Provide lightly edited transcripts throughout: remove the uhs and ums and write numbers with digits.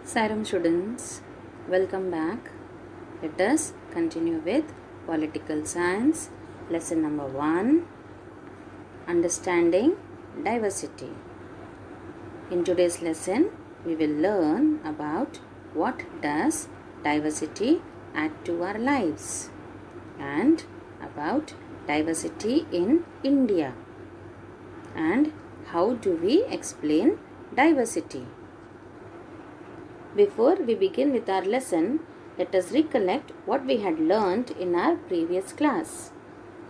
Sairam students, welcome back. Let us continue with Political Science, lesson number 1, Understanding Diversity. In today's lesson, we will learn about what does diversity add to our lives and about diversity in India and how do we explain diversity. Before we begin with our lesson, let us recollect what we had learned in our previous class.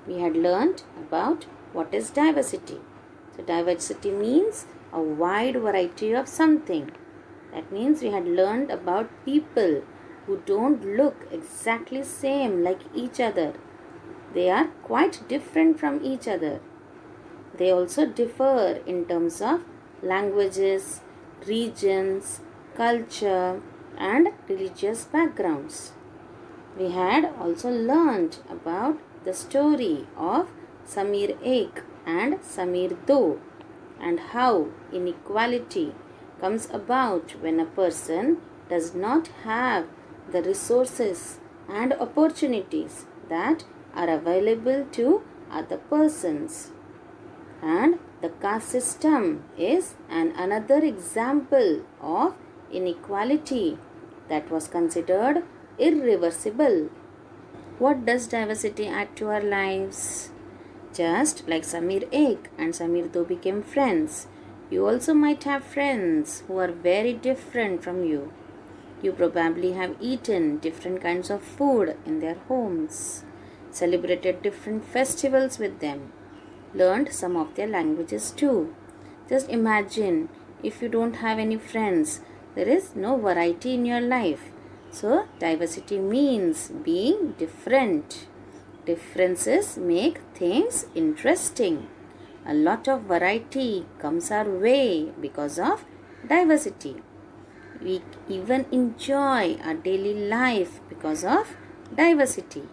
We had learned about what is diversity. So diversity means a wide variety of something. That means we had learned about people who don't look exactly same like each other. They are quite different from each other. They also differ in terms of languages, regions, culture and religious backgrounds. We had also learned about the story of Samir Ek and Samir Do and how inequality comes about when a person does not have the resources and opportunities that are available to other persons. And the caste system is another example of inequality that was considered irreversible. What does diversity add to our lives? Just like Samir Ek and Samir Do became friends, you also might have friends who are very different from you. You probably have eaten different kinds of food in their homes, celebrated different festivals with them, learned some of their languages too. Just imagine if you don't have any friends, there is no variety in your life. So, diversity means being different. Differences make things interesting. A lot of variety comes our way because of diversity. We even enjoy our daily life because of diversity.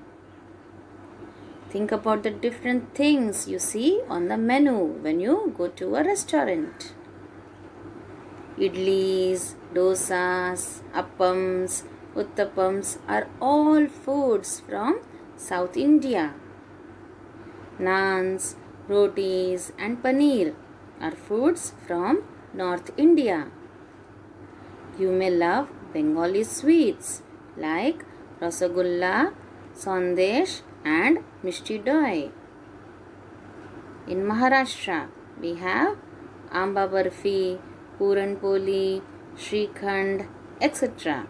Think about the different things you see on the menu when you go to a restaurant. Idlis, dosas, appams, uttapams are all foods from South India. Naans, rotis and paneer are foods from North India. You may love Bengali sweets like Rasagulla, Sandesh and Mishti Doi. In Maharashtra, we have Amba Barfi, Puran Poli, Shrikhand, etc.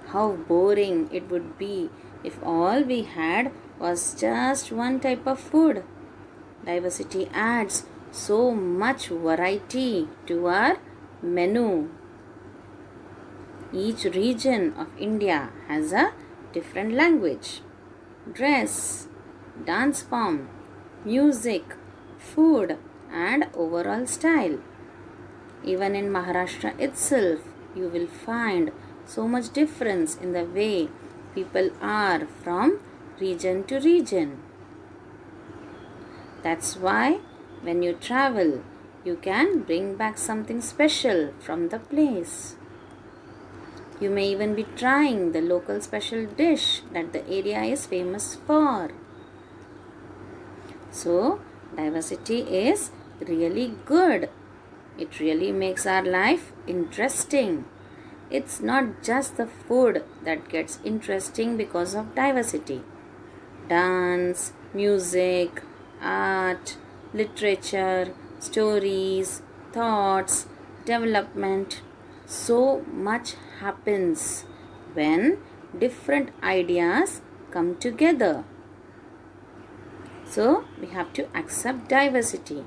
How boring it would be if all we had was just one type of food. Diversity adds so much variety to our menu. Each region of India has a different language, dress, dance form, music, food and overall style. Even in Maharashtra itself, you will find so much difference in the way people are from region to region. That's why when you travel, you can bring back something special from the place. You may even be trying the local special dish that the area is famous for. So, diversity is really good. It really makes our life interesting. It's not just the food that gets interesting because of diversity. Dance, music, art, literature, stories, thoughts, development. So much happens when different ideas come together. So, we have to accept diversity.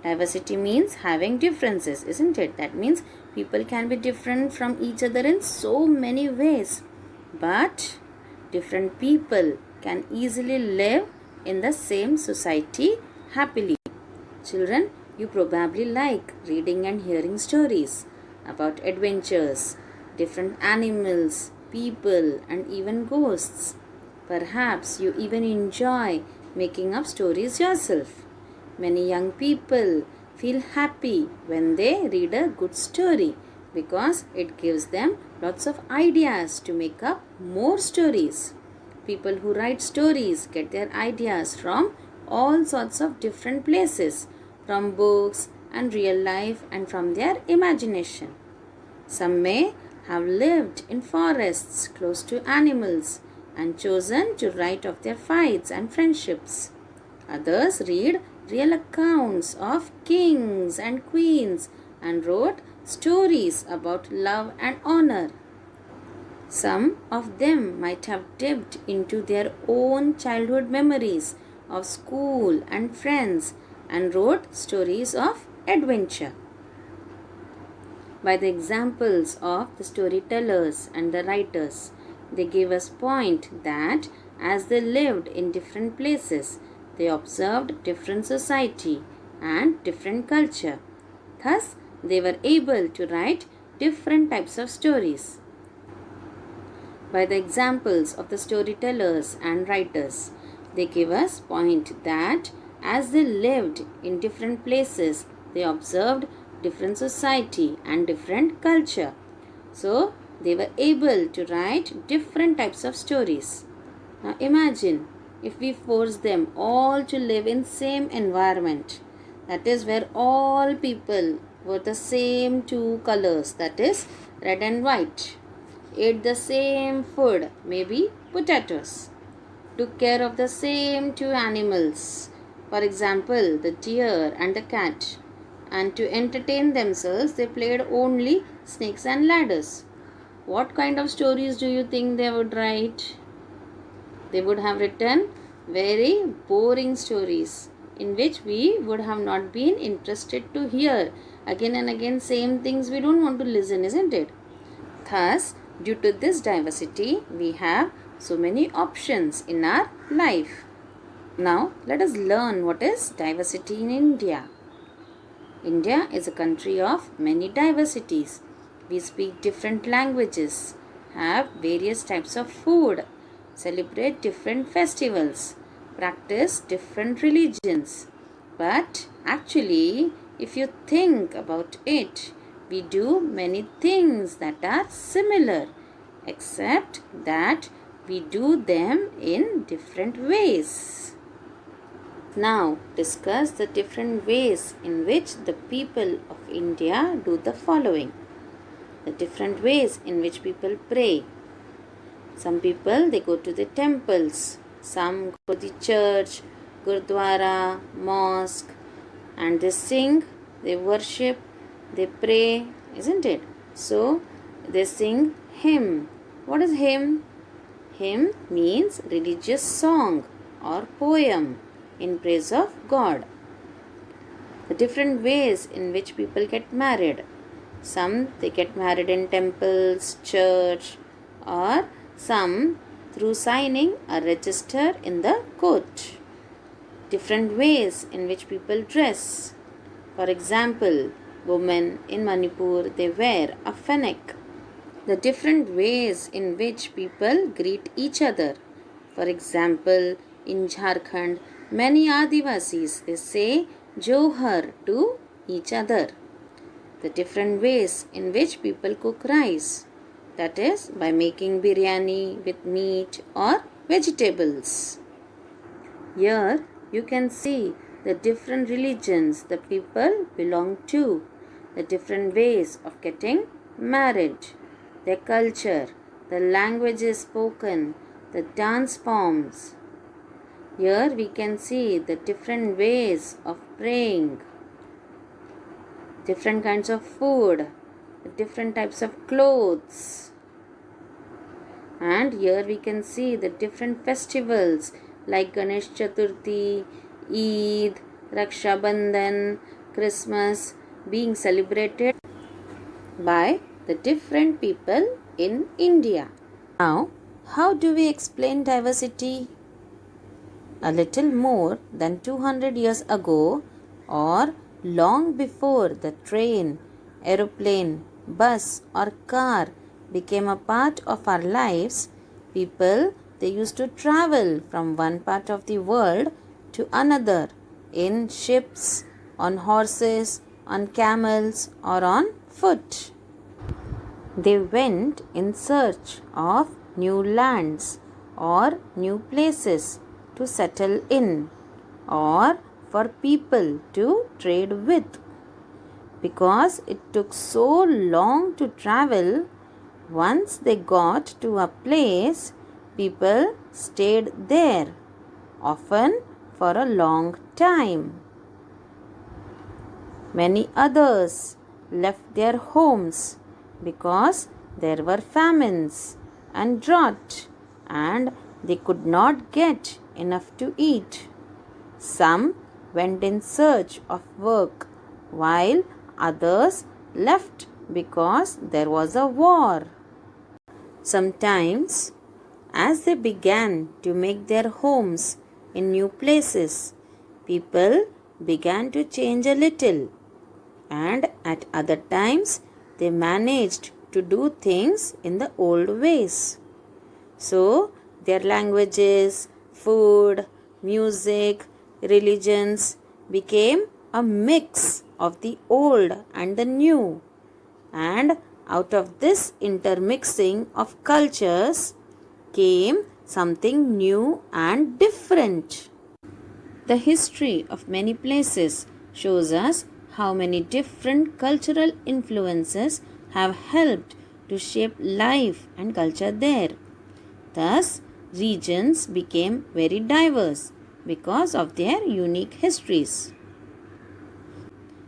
Diversity means having differences, isn't it? That means people can be different from each other in so many ways. But different people can easily live in the same society happily. Children, you probably like reading and hearing stories about adventures, different animals, people, and even ghosts. Perhaps you even enjoy making up stories yourself. Many young people feel happy when they read a good story because it gives them lots of ideas to make up more stories. People who write stories get their ideas from all sorts of different places, from books and real life and from their imagination. Some may have lived in forests close to animals and chosen to write of their fights and friendships. Others read real accounts of kings and queens and wrote stories about love and honor. Some of them might have dipped into their own childhood memories of school and friends and wrote stories of adventure. By the examples of the storytellers and the writers, they give us point that as they lived in different places, they observed different society and different culture. Thus, they were able to write different types of stories. By the examples of the storytellers and writers, they give us point that as they lived in different places, they observed different society and different culture. So, they were able to write different types of stories. Now, imagine if we force them all to live in same environment, that is where all people were the same two colors, that is red and white, ate the same food, maybe potatoes, took care of the same two animals, for example the deer and the cat, and to entertain themselves they played only snakes and ladders. What kind of stories do you think they would write? They would have written very boring stories in which we would have not been interested to hear. Again and again same things we don't want to listen, isn't it? Thus, due to this diversity, we have so many options in our life. Now, let us learn what is diversity in India. India is a country of many diversities. We speak different languages, have various types of food, celebrate different festivals, practice different religions. But actually, if you think about it, we do many things that are similar, except that we do them in different ways. Now, discuss the different ways in which the people of India do the following. The different ways in which people pray. Some people, they go to the temples. Some go to the church, gurdwara, mosque, and they sing, they worship, they pray, isn't it? So, they sing hymn. What is hymn? Hymn means religious song or poem in praise of God. The different ways in which people get married. Some they get married in temples, church, or some through signing a register in the court. Different ways in which people dress. For example, women in Manipur, they wear a fennec. The different ways in which people greet each other. For example, in Jharkhand, many Adivasis, they say Johar to each other. The different ways in which people cook rice. That is by making biryani with meat or vegetables. Here you can see the different religions the people belong to, the different ways of getting married, their culture, the languages spoken, the dance forms. Here we can see the different ways of praying, different kinds of food, different types of clothes. And here we can see the different festivals like Ganesh Chaturthi, Eid, Raksha Bandhan, Christmas being celebrated by the different people in India. Now, how do we explain diversity? A little more than 200 years ago, or long before the train, aeroplane, bus or car became a part of our lives, people, they used to travel from one part of the world to another in ships, on horses, on camels or on foot. They went in search of new lands or new places to settle in or for people to trade with. Because it took so long to travel, once they got to a place, people stayed there, often for a long time. Many others left their homes because there were famines and drought and they could not get enough to eat. Some went in search of work while others left because there was a war. Sometimes, as they began to make their homes in new places, people began to change a little, and at other times they managed to do things in the old ways. So, their languages, food, music, religions became a mix of the old and the new. And out of this intermixing of cultures came something new and different. The history of many places shows us how many different cultural influences have helped to shape life and culture there. Thus, regions became very diverse because of their unique histories.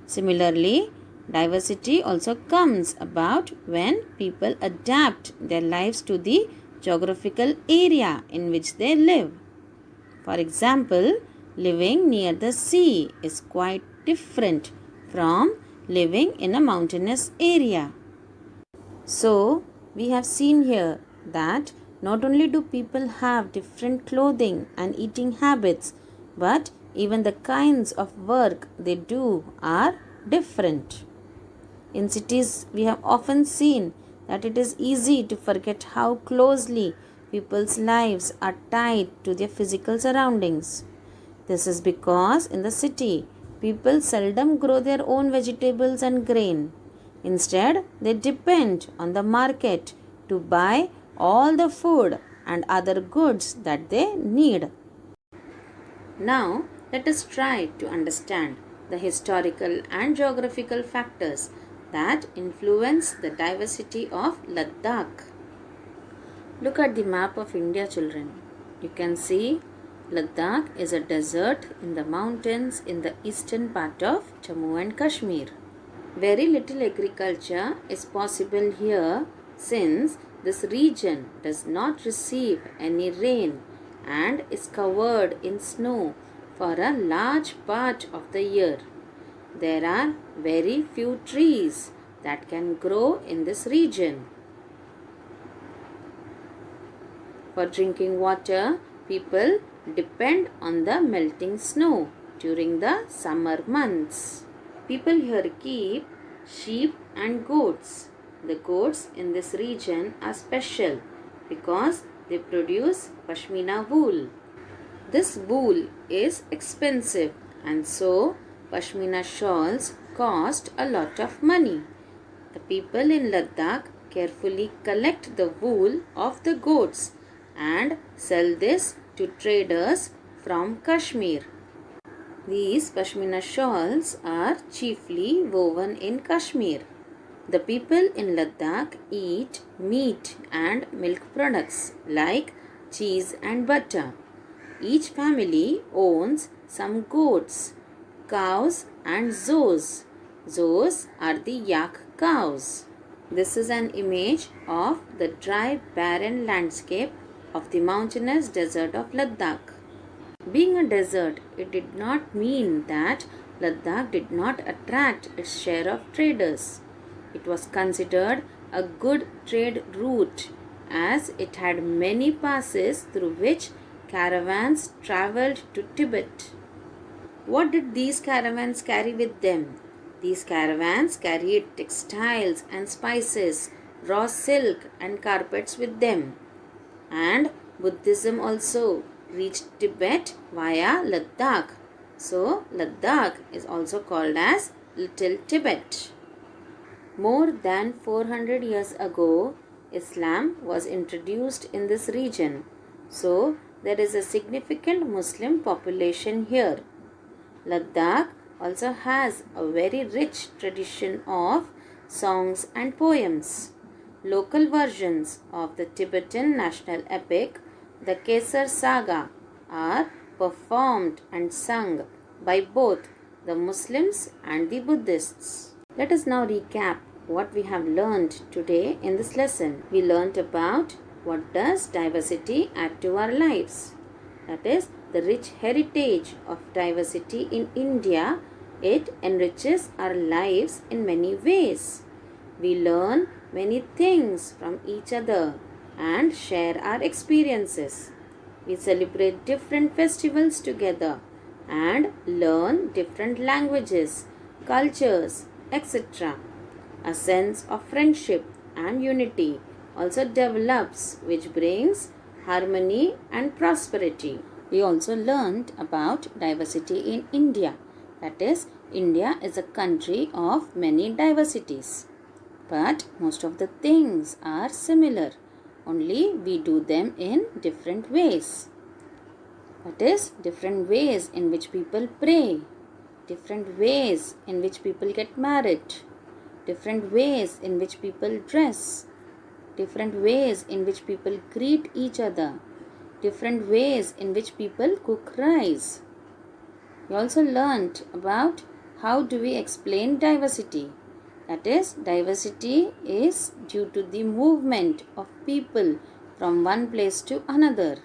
Similarly, diversity also comes about when people adapt their lives to the geographical area in which they live. For example, living near the sea is quite different from living in a mountainous area. So, we have seen here that not only do people have different clothing and eating habits, but even the kinds of work they do are different. In cities, we have often seen that it is easy to forget how closely people's lives are tied to their physical surroundings. This is because in the city, people seldom grow their own vegetables and grain. Instead, they depend on the market to buy all the food and other goods that they need. Now, let us try to understand the historical and geographical factors that influence the diversity of Ladakh. Look at the map of India, children. You can see Ladakh is a desert in the mountains in the eastern part of Jammu and Kashmir. Very little agriculture is possible here since this region does not receive any rain and is covered in snow for a large part of the year. There are very few trees that can grow in this region. For drinking water, people depend on the melting snow during the summer months. People here keep sheep and goats. The goats in this region are special because they produce pashmina wool. This wool is expensive and so pashmina shawls cost a lot of money. The people in Ladakh carefully collect the wool of the goats and sell this to traders from Kashmir. These pashmina shawls are chiefly woven in Kashmir. The people in Ladakh eat meat and milk products like cheese and butter. Each family owns some goats, cows and zos. Zos are the yak cows. This is an image of the dry barren landscape of the mountainous desert of Ladakh. Being a desert, it did not mean that Ladakh did not attract its share of traders. It was considered a good trade route as it had many passes through which caravans travelled to Tibet. What did these caravans carry with them? These caravans carried textiles and spices, raw silk and carpets with them. And Buddhism also reached Tibet via Ladakh. So, Ladakh is also called as Little Tibet. More than 400 years ago, Islam was introduced in this region. So, there is a significant Muslim population here. Ladakh also has a very rich tradition of songs and poems. Local versions of the Tibetan national epic, the Kesar Saga, are performed and sung by both the Muslims and the Buddhists. Let us now recap what we have learned today in this lesson. We learned about what does diversity add to our lives. That is the rich heritage of diversity in India. It enriches our lives in many ways. We learn many things from each other and share our experiences. We celebrate different festivals together and learn different languages, cultures, etc. A sense of friendship and unity also develops, which brings harmony and prosperity. We also learned about diversity in India. That is, India is a country of many diversities. But most of the things are similar. Only we do them in different ways. That is, different ways in which people pray, different ways in which people get married, different ways in which people dress, different ways in which people greet each other, different ways in which people cook rice. We also learnt about how do we explain diversity. That is, diversity is due to the movement of people from one place to another.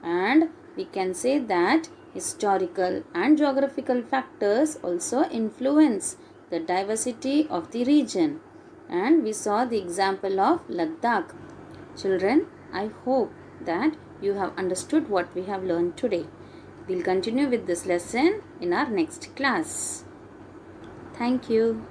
And we can say that historical and geographical factors also influence the diversity of the region. And we saw the example of Ladakh. Children, I hope that you have understood what we have learned today. We'll continue with this lesson in our next class. Thank you.